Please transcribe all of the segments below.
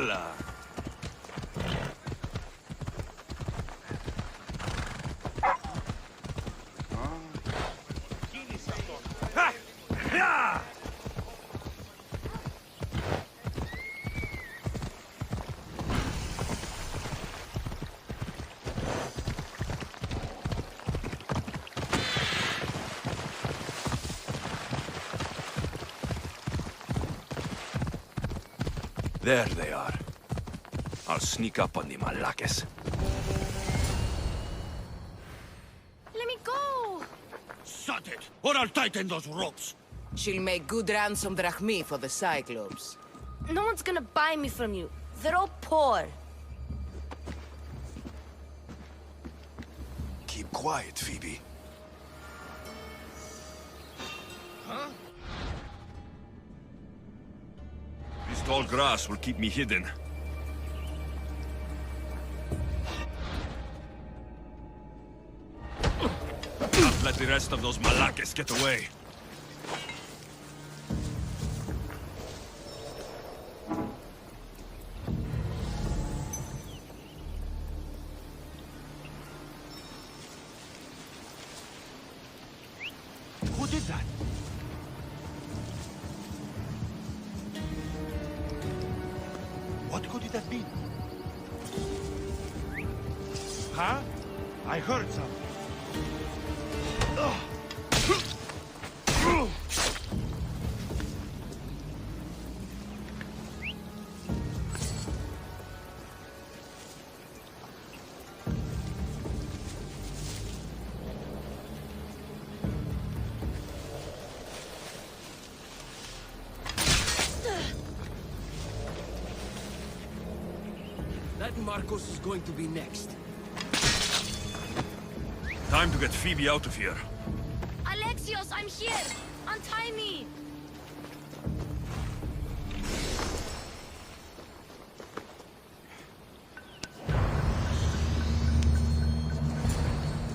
Hola. Ha! Yeah! There they are. I'll sneak up on the Malakes. Let me go! Shut it, or I'll tighten those ropes. She'll make good ransom drachmi for the Cyclops. No one's gonna buy me from you. They're all poor. Keep quiet, Phoebe. Huh? This tall grass will keep me hidden. Not let the rest of those Malakes get away. Who did that? What could it have been? Huh? I heard something. That Marcos is going to be next. Time to get Phoebe out of here. Alexios, I'm here! Untie me!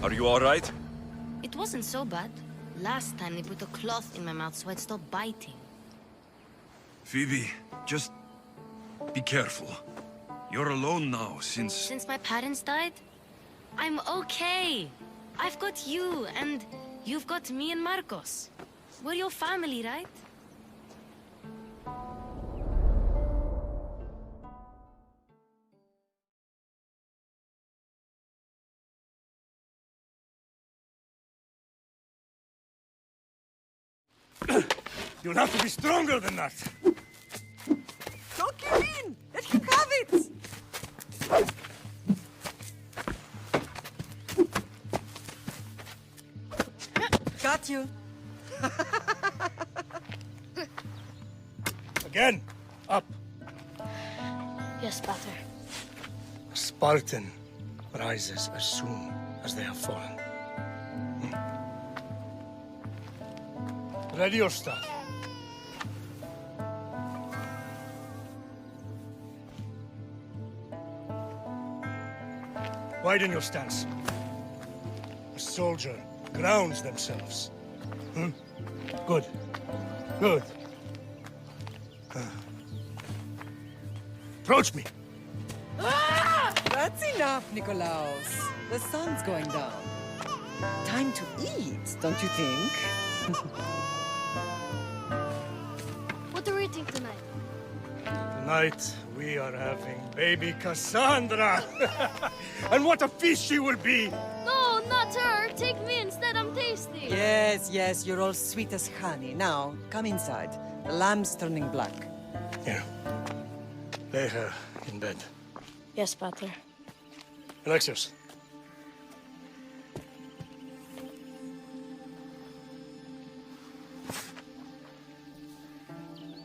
Are you all right? It wasn't so bad. Last time they put a cloth in my mouth so I'd stop biting. Phoebe, just be careful. You're alone now since... Since my parents died, I'm okay. I've got you, and you've got me and Marcos. We're your family, right? You'll have to be stronger than that. Don't give in! Let him have it! Got you. Again, up. Yes, Pater. A Spartan rises as soon as they have fallen. Ready your staff. Widen your stance. A soldier grounds themselves. Good. Good. Approach me. That's enough, Nikolaos. The sun's going down. Time to eat, don't you think? What are we eating tonight? Tonight, we are having baby Cassandra. And what a feast she will be! No, not her! Take me instead, I'm tasty! Yes, yes, you're all sweet as honey. Now, come inside. The lamb's turning black. Here. Lay her in bed. Yes, Pater. Alexios.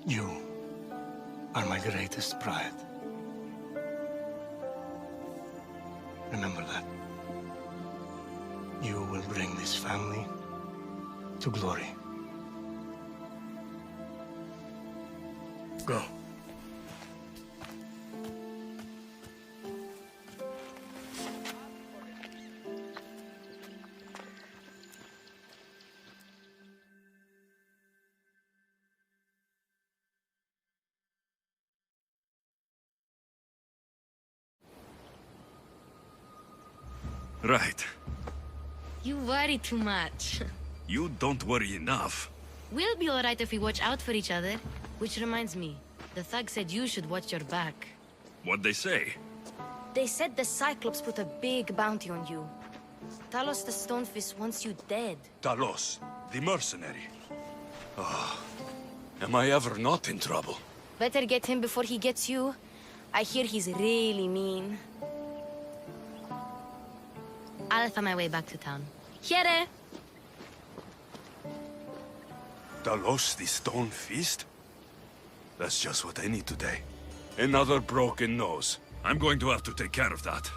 You are my greatest pride. Remember that. You will bring this family to glory. Go. Right. You worry too much. You don't worry enough. We'll be alright if we watch out for each other. Which reminds me, the thug said you should watch your back. What'd they say? They said the Cyclops put a big bounty on you. Talos the Stonefist wants you dead. Talos, the mercenary. Oh, am I ever not in trouble? Better get him before he gets you. I hear he's really mean. I'll find my way back to town. Here! Talos, the Stone Fist? That's just what I need today. Another broken nose. I'm going to have to take care of that.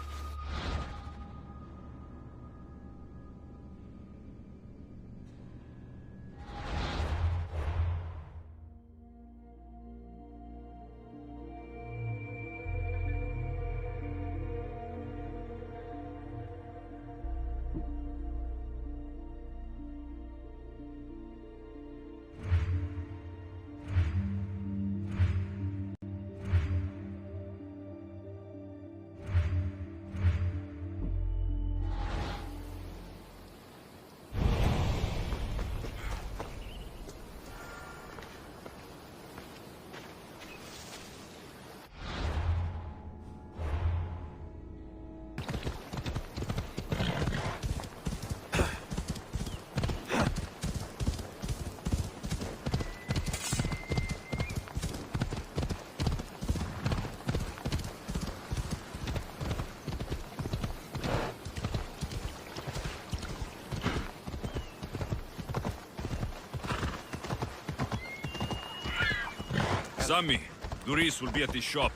Sammy, Doris will be at the shop.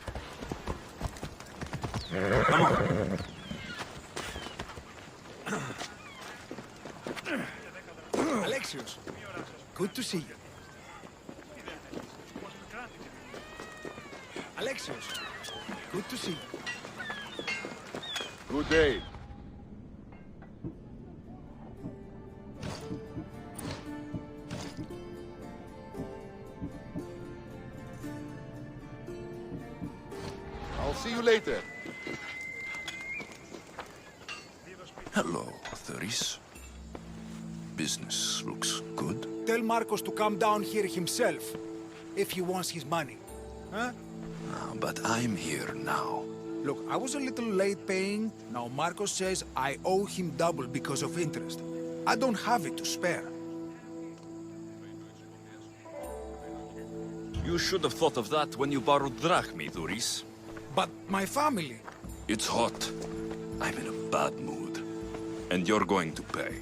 Come on. Alexios, good to see you. Alexios, good to see you. Good day. I'll see you later. Hello, Doris. Business looks good. Tell Marcos to come down here himself, if he wants his money. Huh? But I'm here now. Look, I was a little late paying. Now Marcos says I owe him double because of interest. I don't have it to spare. You should have thought of that when you borrowed drachmi, Doris. But my family... It's hot. I'm in a bad mood. And you're going to pay.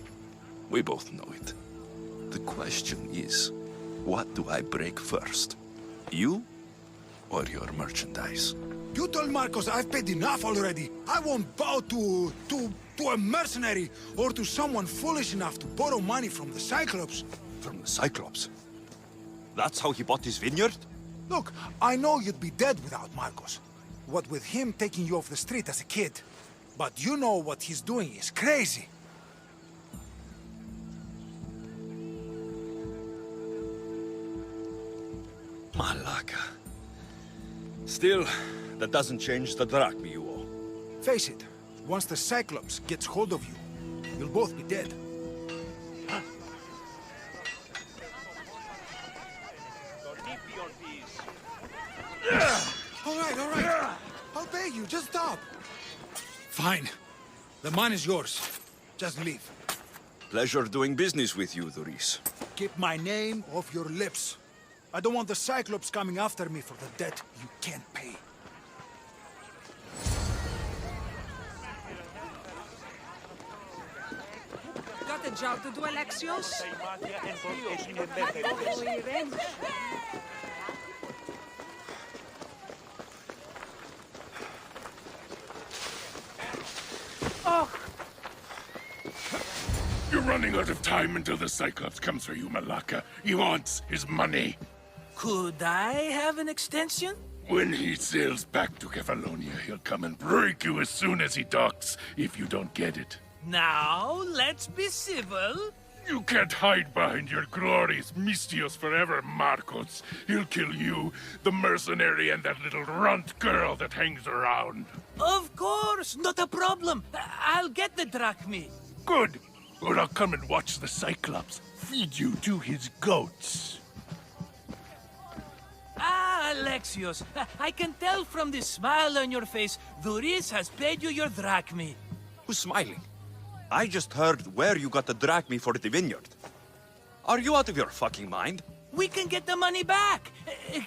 We both know it. The question is, what do I break first? You or your merchandise? You told Marcos I've paid enough already. I won't bow to a mercenary or to someone foolish enough to borrow money from the Cyclops. From the Cyclops? That's how he bought his vineyard? Look, I know you'd be dead without Marcos. What with him taking you off the street as a kid. But you know what he's doing is crazy. Malaka. Still, that doesn't change the drachmi you owe. Face it, once the Cyclops gets hold of you, you'll both be dead. All right. I'll pay you, just stop. Fine. The mine is yours. Just leave. Pleasure doing business with you, Doris. Keep my name off your lips. I don't want the Cyclops coming after me for the debt you can't pay. Got a job to do, Alexios? You're running out of time until the Cyclops comes for you, Malaka. He wants his money. Could I have an extension? When he sails back to Kefalonia, he'll come and break you as soon as he docks, if you don't get it. Now, let's be civil. You can't hide behind your glorious Mistios forever, Marcos. He'll kill you, the mercenary, and that little runt girl that hangs around. Of course, not a problem. I'll get the drachmi. Good. Or I'll come and watch the Cyclops feed you to his goats. Ah, Alexios, I can tell from the smile on your face, Duris has paid you your drachmi. Who's smiling? I just heard where you got the drachmi for the vineyard. Are you out of your fucking mind? We can get the money back,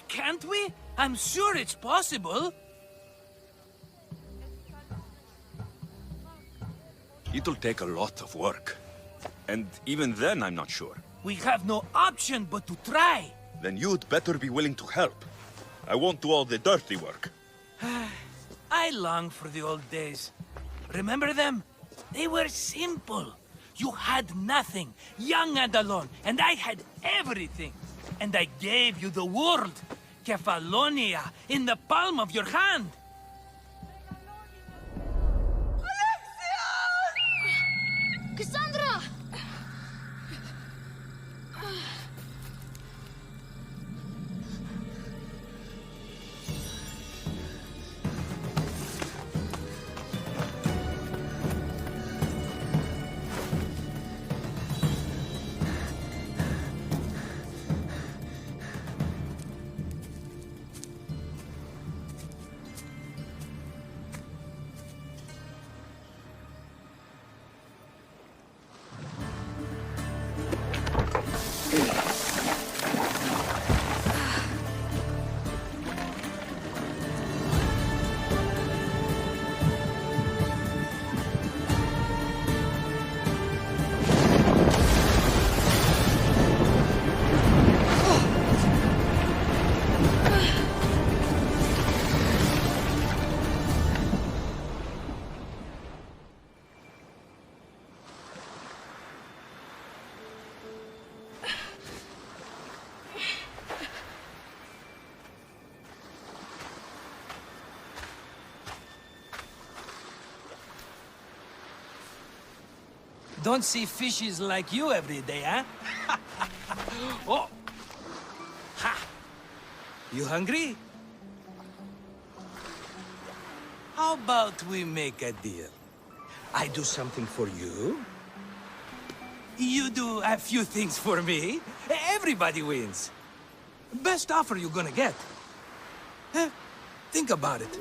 can't we? I'm sure it's possible. It'll take a lot of work. And even then, I'm not sure. We have no option but to try. Then you'd better be willing to help. I won't do all the dirty work. I long for the old days. Remember them? They were simple. You had nothing, young and alone, and I had everything. And I gave you the world, Kefalonia, in the palm of your hand. Cassandra! Don't see fishes like you every day, huh? Oh! Ha! You hungry? How about we make a deal? I do something for you. You do a few things for me. Everybody wins. Best offer you're gonna get. Think about it.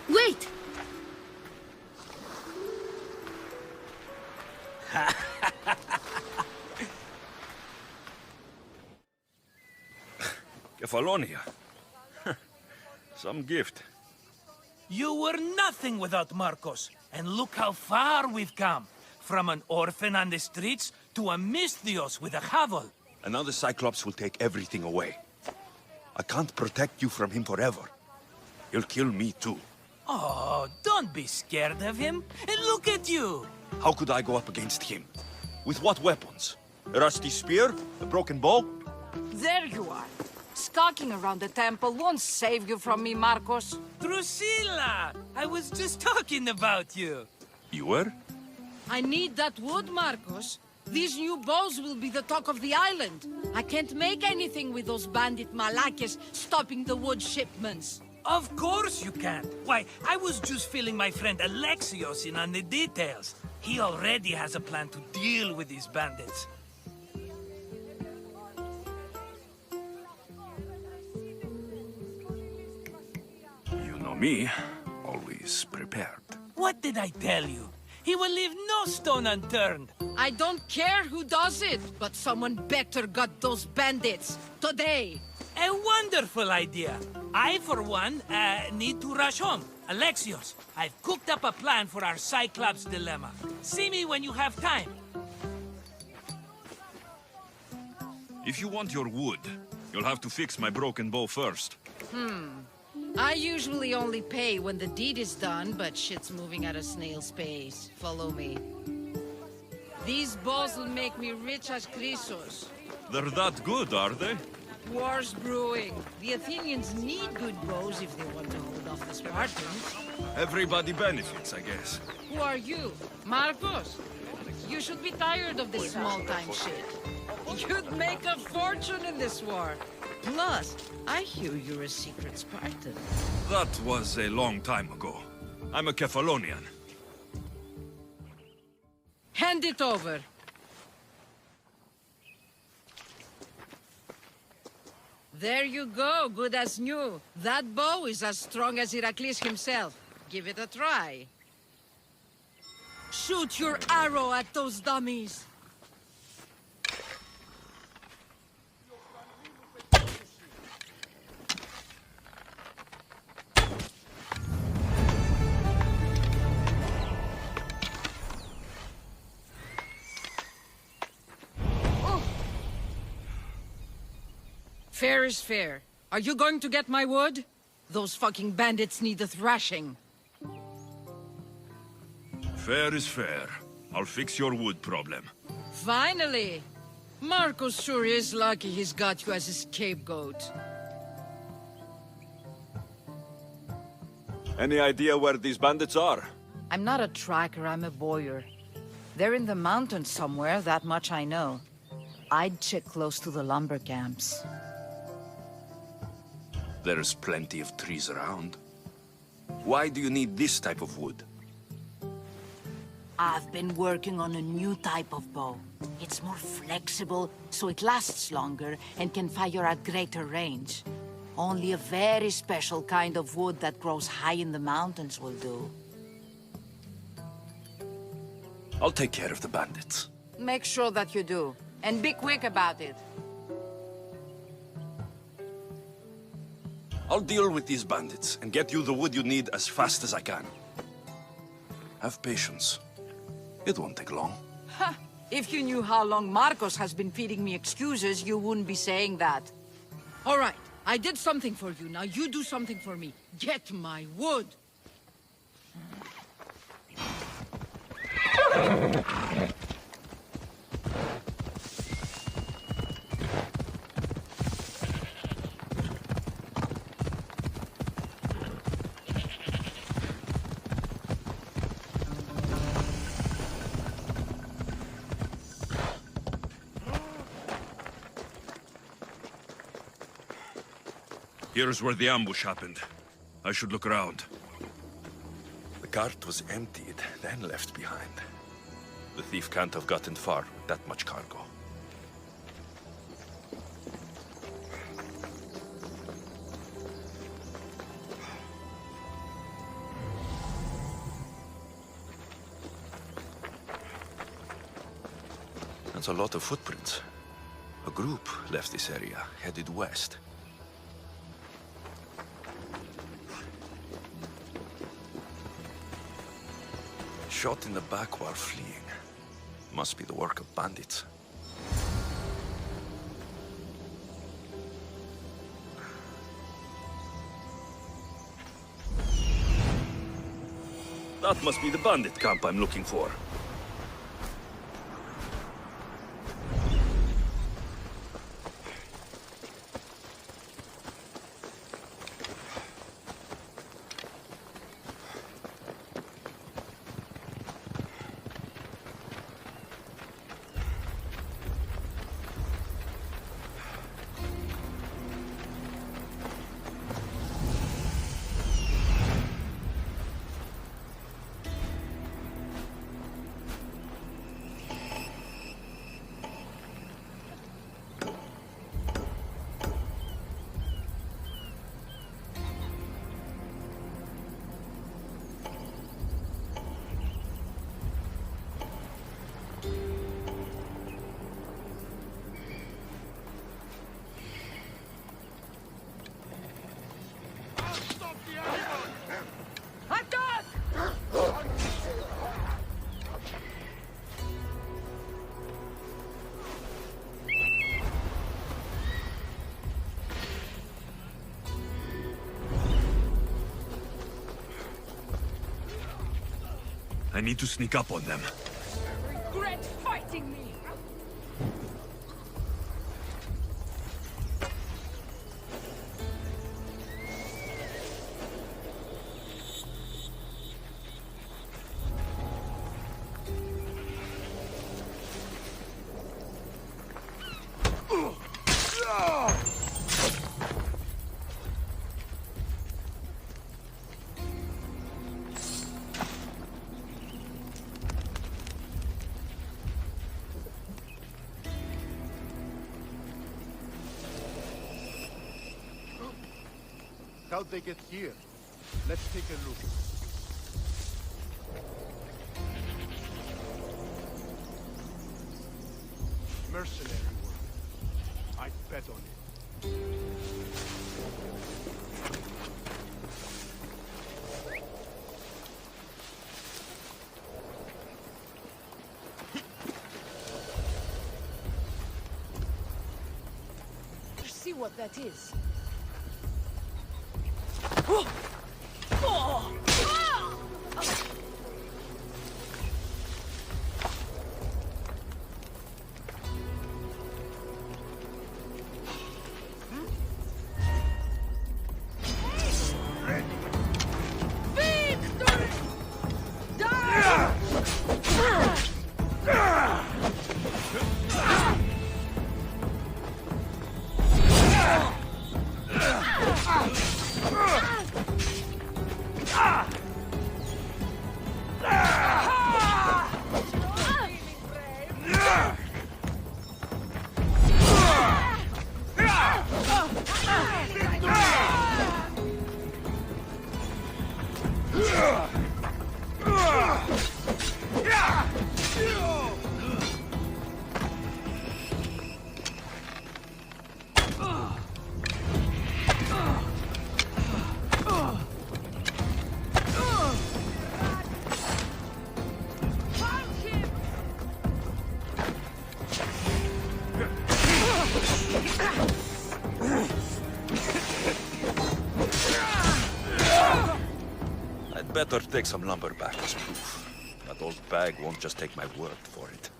Wait! Kefalonia. Some gift. You were nothing without Marcos, and look how far we've come. From an orphan on the streets to a Misthios with a hovel. And now the Cyclops will take everything away. I can't protect you from him forever. He'll kill me too. Oh, don't be scared of him. And look at you. How could I go up against him? With what weapons? A rusty spear? A broken bow? There you are. Skulking around the temple won't save you from me, Marcos. Drusilla! I was just talking about you. You were? I need that wood, Marcos. These new bows will be the talk of the island. I can't make anything with those bandit malakes stopping the wood shipments. Of course you can't. Why, I was just filling my friend Alexios in on the details. He already has a plan to deal with these bandits. You know me, always prepared. What did I tell you? He will leave no stone unturned. I don't care who does it, but someone better got those bandits. Today. A wonderful idea. I, for one, need to rush home. Alexios, I've cooked up a plan for our Cyclops dilemma. See me when you have time. If you want your wood, you'll have to fix my broken bow first. I usually only pay when the deed is done, but shit's moving at a snail's pace. Follow me. These bows will make me rich as Chrysos. They're that good, are they? War's brewing. The Athenians need good bows if they want to hold off the Spartans. Everybody benefits, I guess. Who are you? Marcos? You should be tired of this small-time shit. You'd make a fortune in this war. Plus, I hear you're a secret Spartan. That was a long time ago. I'm a Kephalonian. Hand it over. There you go, good as new. That bow is as strong as Heracles himself. Give it a try. Shoot your arrow at those dummies. Fair is fair. Are you going to get my wood? Those fucking bandits need a thrashing. Fair is fair. I'll fix your wood problem. Finally! Marcos sure is lucky he's got you as a scapegoat. Any idea where these bandits are? I'm not a tracker, I'm a boyer. They're in the mountains somewhere, that much I know. I'd check close to the lumber camps. There's plenty of trees around. Why do you need this type of wood? I've been working on a new type of bow. It's more flexible, so it lasts longer and can fire at greater range. Only a very special kind of wood that grows high in the mountains will do. I'll take care of the bandits. Make sure that you do. And be quick about it. I'll deal with these bandits and get you the wood you need as fast as I can. Have patience. It won't take long. Ha! If you knew how long Marcos has been feeding me excuses, you wouldn't be saying that. All right, I did something for you. Now you do something for me. Get my wood. Here's where the ambush happened. I should look around. The cart was emptied, then left behind. The thief can't have gotten far with that much cargo. That's a lot of footprints. A group left this area, headed west. Shot in the back while fleeing. Must be the work of bandits. That must be the bandit camp I'm looking for. I need to sneak up on them. Regret fighting me! How'd they get here? Let's take a look. Mercenary work. I'd bet on it. See what that is. Better take some lumber back as proof. That old bag won't just take my word for it.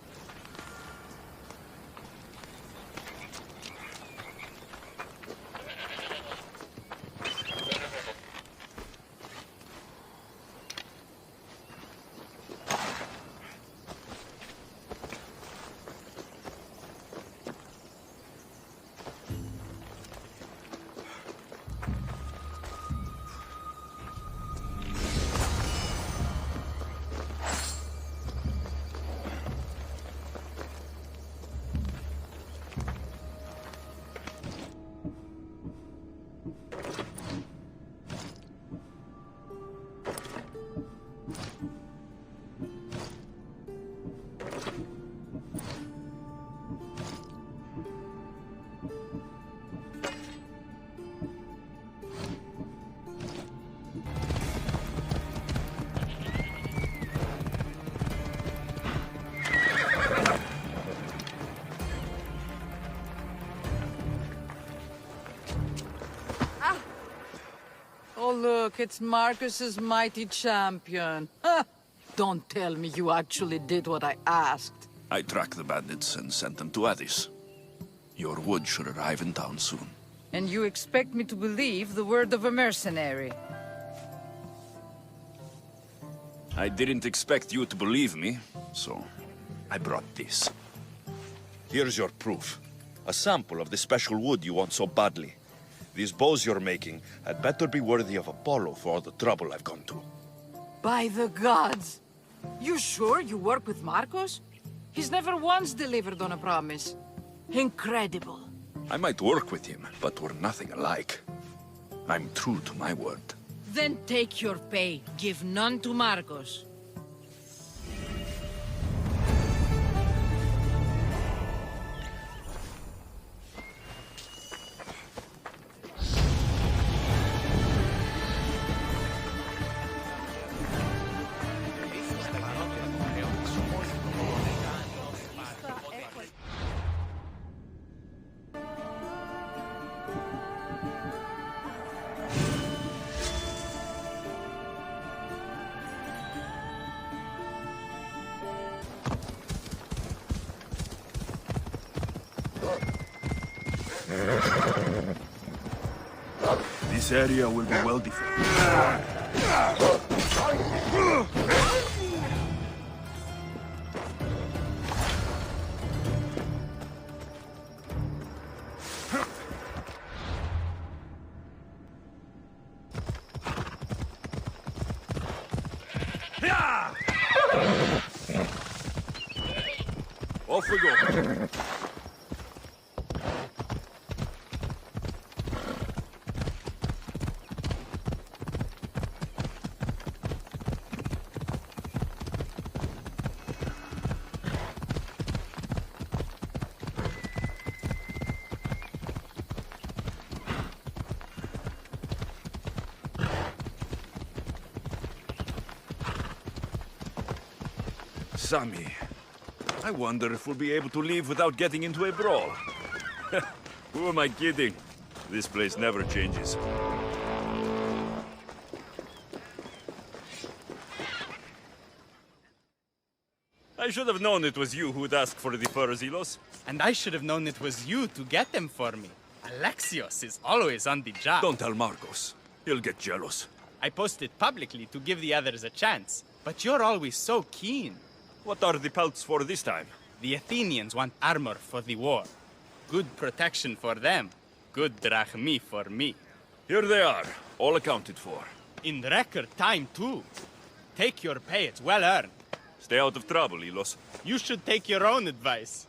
Oh, look, it's Marcus's mighty champion. Ha! Don't tell me you actually did what I asked. I tracked the bandits and sent them to Addis. Your wood should arrive in town soon. And you expect me to believe the word of a mercenary? I didn't expect you to believe me, so I brought this. Here's your proof. A sample of the special wood you want so badly. These bows you're making had better be worthy of Apollo for all the trouble I've gone to. By the gods! You sure you work with Marcos? He's never once delivered on a promise. Incredible. I might work with him, but we're nothing alike. I'm true to my word. Then take your pay. Give none to Marcos. This area will be well defended. Off we go. Sammy. I wonder if we'll be able to leave without getting into a brawl. Who am I kidding? This place never changes. I should have known it was you who'd ask for the furs, Ilos. And I should have known it was you to get them for me. Alexios is always on the job. Don't tell Marcos. He'll get jealous. I posted publicly to give the others a chance, but you're always so keen. What are the pelts for this time? The Athenians want armor for the war. Good protection for them. Good drachmi for me. Here they are, all accounted for. In record time, too. Take your pay, it's well earned. Stay out of trouble, Ilos. You should take your own advice.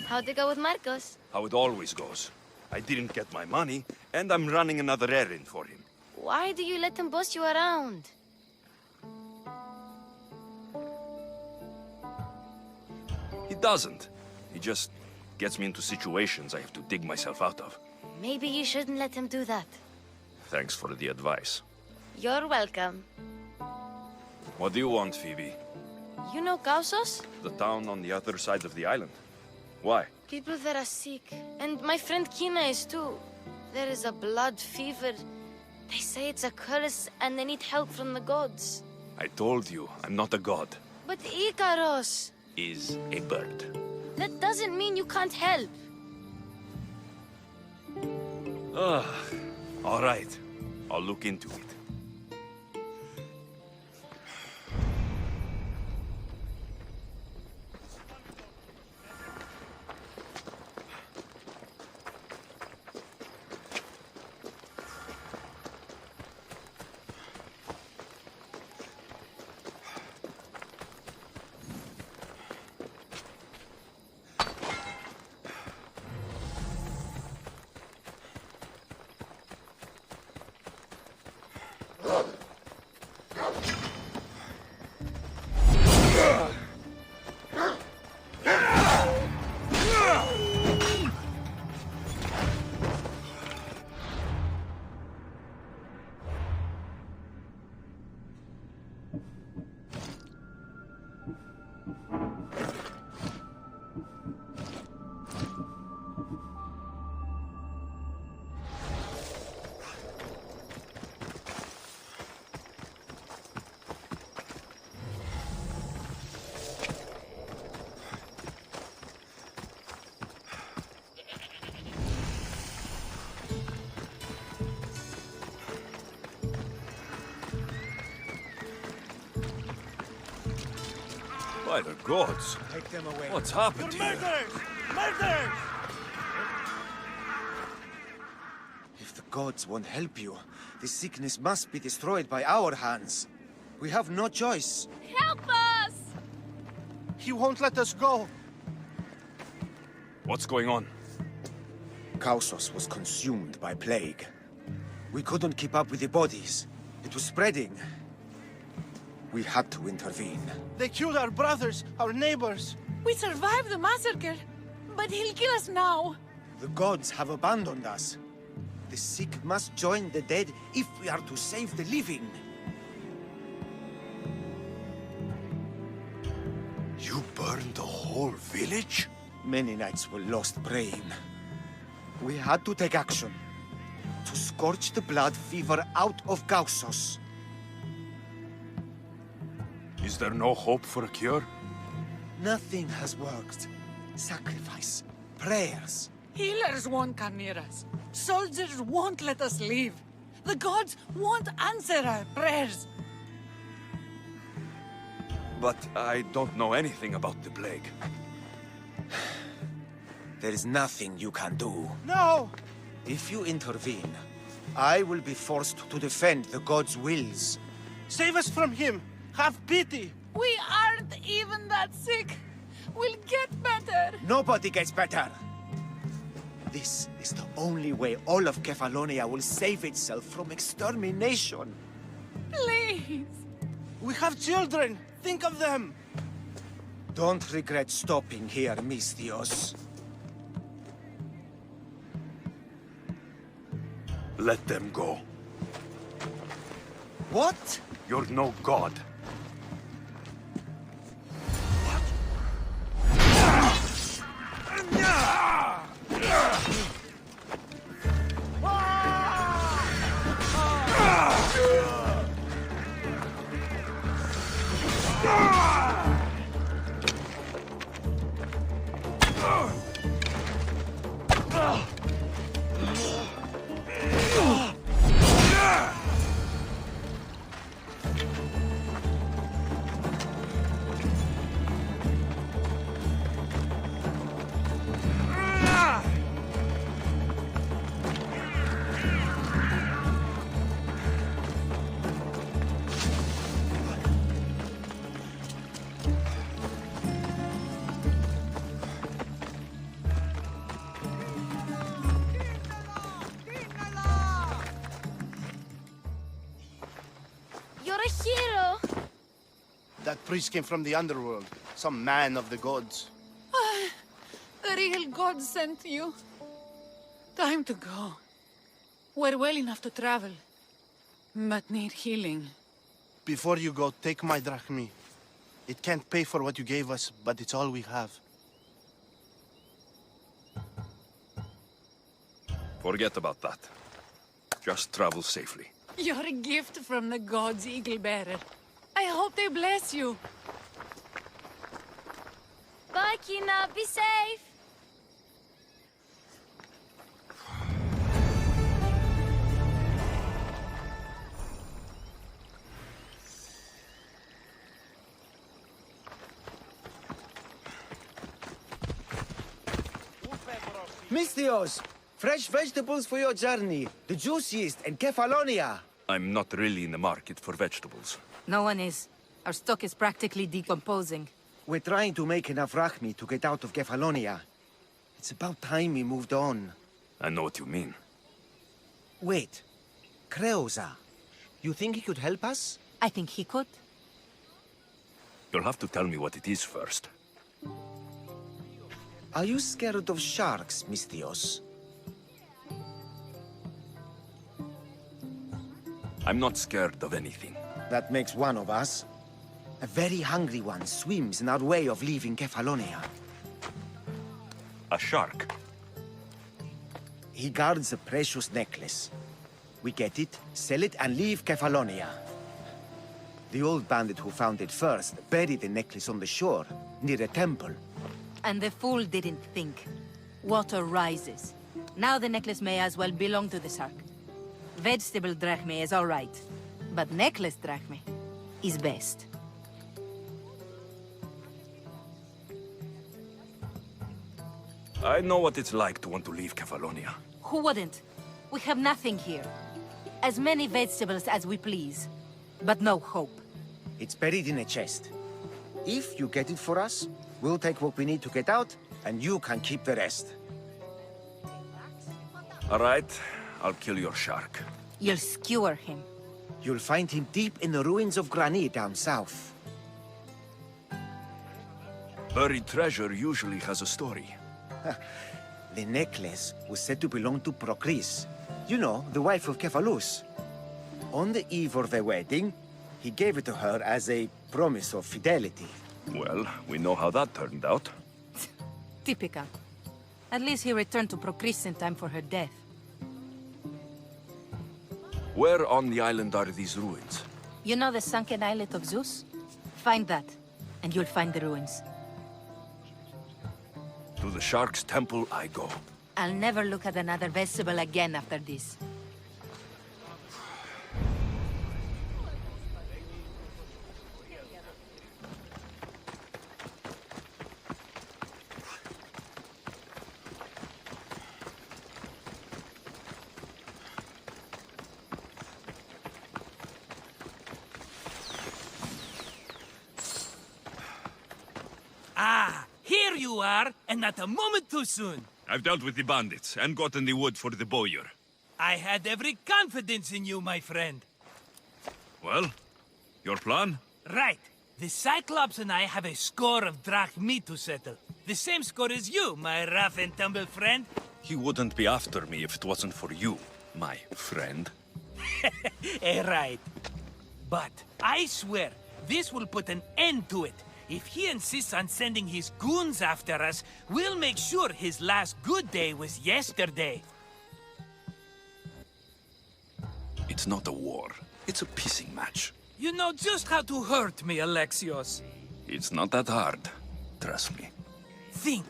How'd it go with Marcos? How it always goes. I didn't get my money, and I'm running another errand for him. Why do you let him boss you around? He doesn't. He just gets me into situations I have to dig myself out of. Maybe you shouldn't let him do that. Thanks for the advice. You're welcome. What do you want, Phoebe? You know Kausos? The town on the other side of the island. Why? People there are sick. And my friend Kina is too. There is a blood fever. They say it's a curse and they need help from the gods. I told you, I'm not a god. But Ikaros! Is a bird. That doesn't mean you can't help. All right. I'll look into it. By the gods! Take them away. What's happened here? Murderers! If the gods won't help you, this sickness must be destroyed by our hands. We have no choice. Help us! He won't let us go. What's going on? Kausos was consumed by plague. We couldn't keep up with the bodies. It was spreading. We had to intervene. They killed our brothers, our neighbors. We survived the massacre, but he'll kill us now. The gods have abandoned us. The sick must join the dead if we are to save the living. You burned the whole village? Many nights were lost praying. We had to take action. To scorch the blood fever out of Kausos. Is there no hope for a cure? Nothing has worked. Sacrifice, prayers. Healers won't come near us. Soldiers won't let us leave. The gods won't answer our prayers. But I don't know anything about the plague. There is nothing you can do. No! If you intervene, I will be forced to defend the gods' wills. Save us from him! Have pity! We aren't even that sick. We'll get better. Nobody gets better. This is the only way all of Kefalonia will save itself from extermination. Please. We have children! Think of them! Don't regret stopping here, Mistios. Let them go. What? You're no god. That priest came from the underworld. Some man of the gods. The real god sent you. Time to go. We're well enough to travel, but need healing. Before you go, take my drachmi. It can't pay for what you gave us, but it's all we have. Forget about that. Just travel safely. You're a gift from the gods, Eagle Bearer. I hope they bless you. Bye, Kina. Be safe. Mistios! Fresh vegetables for your journey. The juiciest in Kefalonia. I'm not really in the market for vegetables. No one is. Our stock is practically decomposing. We're trying to make enough rachmi to get out of Kefalonia. It's about time we moved on. I know what you mean. Wait. Creosa. You think he could help us? I think he could. You'll have to tell me what it is first. Are you scared of sharks, Mistios? I'm not scared of anything. That makes one of us. A very hungry one swims in our way of leaving Kefalonia. A shark? He guards a precious necklace. We get it, sell it, and leave Kefalonia. The old bandit who found it first buried the necklace on the shore, near a temple. And the fool didn't think. Water rises. Now the necklace may as well belong to the shark. Vegetable drachme is all right, but necklace drachme is best. I know what it's like to want to leave Kefalonia. Who wouldn't? We have nothing here. As many vegetables as we please, but no hope. It's buried in a chest. If you get it for us, we'll take what we need to get out, and you can keep the rest. All right, I'll kill your shark. You'll skewer him. You'll find him deep in the ruins of Granit down south. Buried treasure usually has a story. The necklace was said to belong to Procris. You know, the wife of Cephalus. On the eve of their wedding, he gave it to her as a promise of fidelity. Well, we know how that turned out. Typical. At least he returned to Procris in time for her death. Where on the island are these ruins? You know the sunken islet of Zeus? Find that, and you'll find the ruins. To the shark's temple I go. I'll never look at another vegetable again after this. Ah, here you are, and not a moment too soon. I've dealt with the bandits and gotten the wood for the bowyer. I had every confidence in you, my friend. Well, your plan? Right. The Cyclops and I have a score of drachmi to settle. The same score as you, my rough and tumble friend. He wouldn't be after me if it wasn't for you, my friend. Right. But I swear, this will put an end to it. If he insists on sending his goons after us, we'll make sure his last good day was yesterday. It's not a war. It's a pissing match. You know just how to hurt me, Alexios. It's not that hard. Trust me. Think.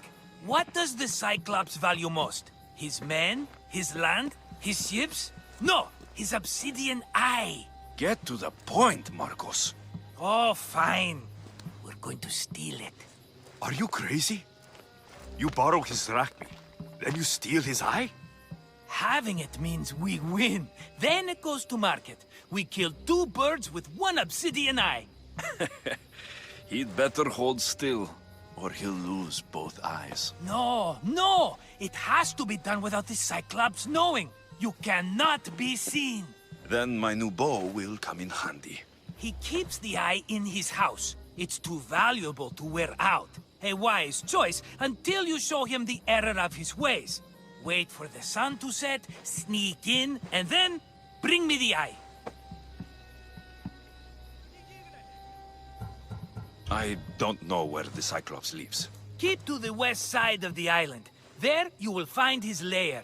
What does the Cyclops value most? His men? His land? His ships? No! His obsidian eye! Get to the point, Marcos. Oh, fine. We're going to steal it. Are you crazy? You borrow his drachmi, then you steal his eye? Having it means we win. Then it goes to market. We kill 2 birds with 1 obsidian eye. He'd better hold still, or he'll lose both eyes. No, no! It has to be done without the Cyclops knowing. You cannot be seen. Then my new bow will come in handy. He keeps the eye in his house. It's too valuable to wear out. A wise choice until you show him the error of his ways. wait for the sun to set, sneak in, and then bring me the eye. I don't know where the Cyclops lives. Keep to the west side of the island. There you will find his lair.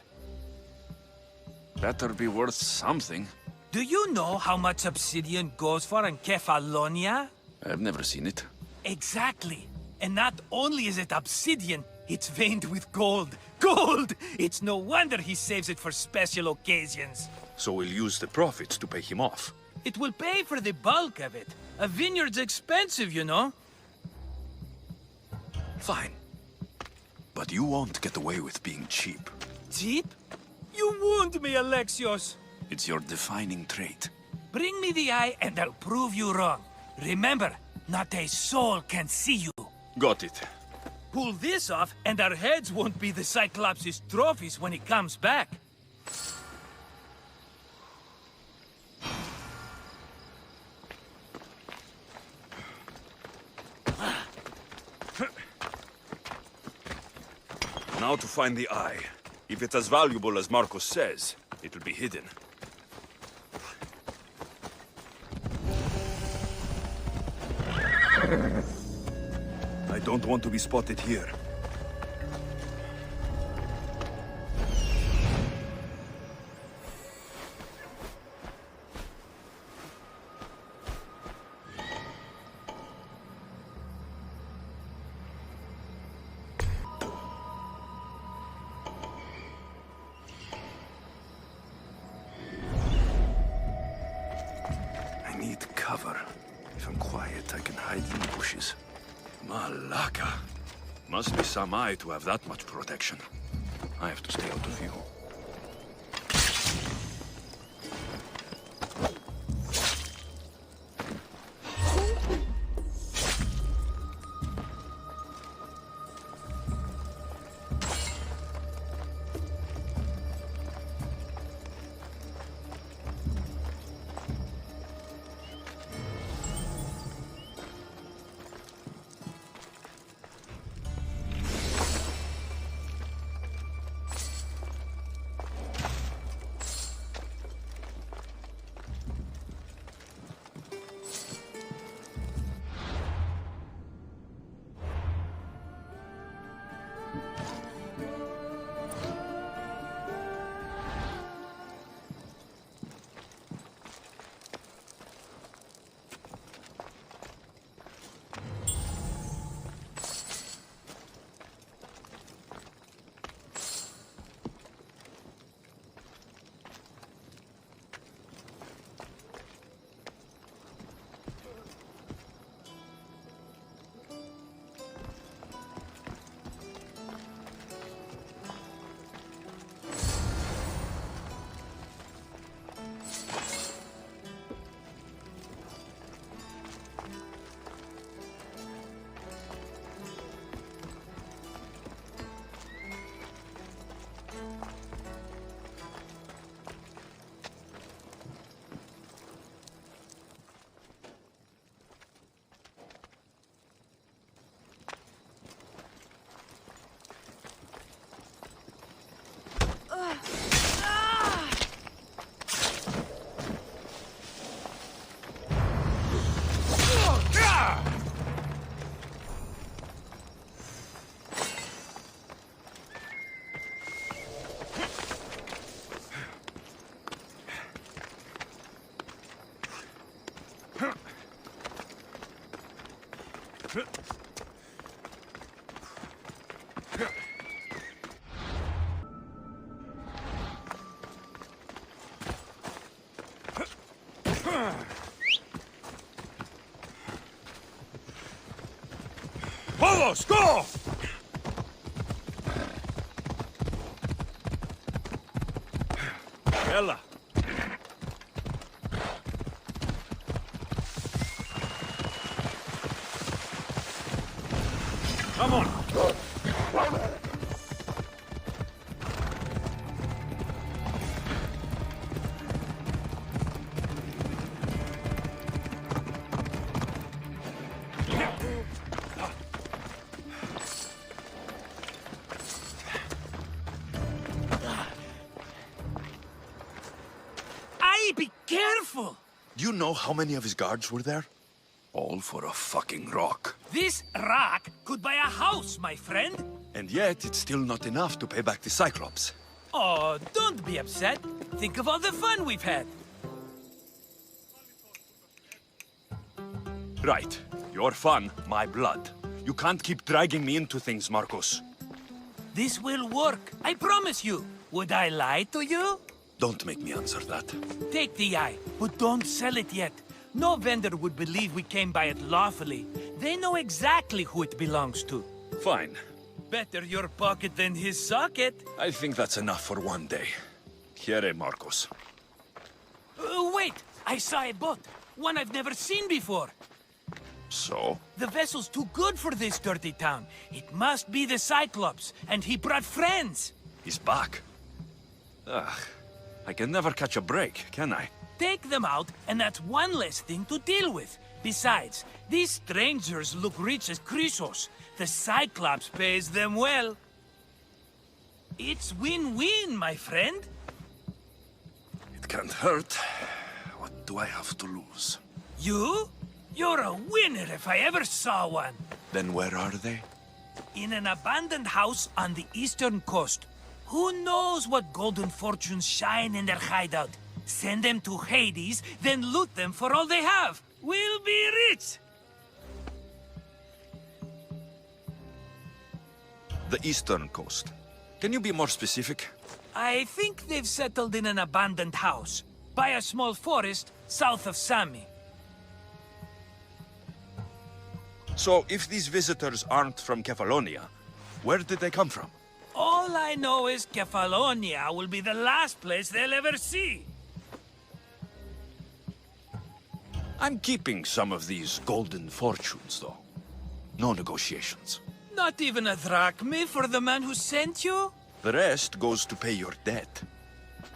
Better be worth something. Do you know how much obsidian goes for in Kefalonia? I've never seen it. Exactly. And not only is it obsidian, it's veined with gold. Gold! It's no wonder he saves it for special occasions. So we'll use the profits to pay him off. It will pay for the bulk of it. A vineyard's expensive, you know. Fine. But you won't get away with being cheap. Cheap? You wound me, Alexios. It's your defining trait. Bring me the eye and I'll prove you wrong. Remember, not a soul can see you. Got it. Pull this off and our heads won't be the Cyclops' trophies when he comes back. Now to find the eye. If it's as valuable as Marcos says, it'll be hidden. I don't want to be spotted here. I need cover. If I'm quiet, I can hide in the bushes. Malaka. Must be some eye to have that much protection. I have to stay out of view. Vamos, go! Ella. Come on. Hey, be careful! Do you know how many of his guards were there? All for a fucking rock. This rock could buy a house, my friend. And yet, it's still not enough to pay back the Cyclops. Oh, don't be upset. Think of all the fun we've had. Right. Your fun, my blood. You can't keep dragging me into things, Marcos. This will work, I promise you. Would I lie to you? Don't make me answer that. Take the eye, but don't sell it yet. No vendor would believe we came by it lawfully. They know exactly who it belongs to. Fine. Better your pocket than his socket. I think that's enough for one day. Here, Marcos. Wait! I saw a boat. One I've never seen before. So? The vessel's too good for this dirty town. It must be the Cyclops, and he brought friends. He's back. Ugh. I can never catch a break, can I? Take them out, and that's one less thing to deal with. Besides, these strangers look rich as Chrysos. The Cyclops pays them well. It's win-win, my friend. It can't hurt. What do I have to lose? You? You're a winner if I ever saw one. Then where are they? In an abandoned house on the eastern coast. Who knows what golden fortunes shine in their hideout? Send them to Hades, then loot them for all they have. We'll be rich! The eastern coast. Can you be more specific? I think they've settled in an abandoned house, by a small forest south of Sami. So, if these visitors aren't from Kefalonia, where did they come from? All I know is Kefalonia will be the last place they'll ever see. I'm keeping some of these golden fortunes, though. No negotiations. Not even a drachme for the man who sent you? The rest goes to pay your debt.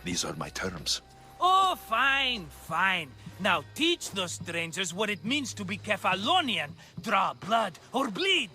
These are my terms. Oh, fine, fine. Now teach those strangers what it means to be Kefalonian. Draw blood or bleed.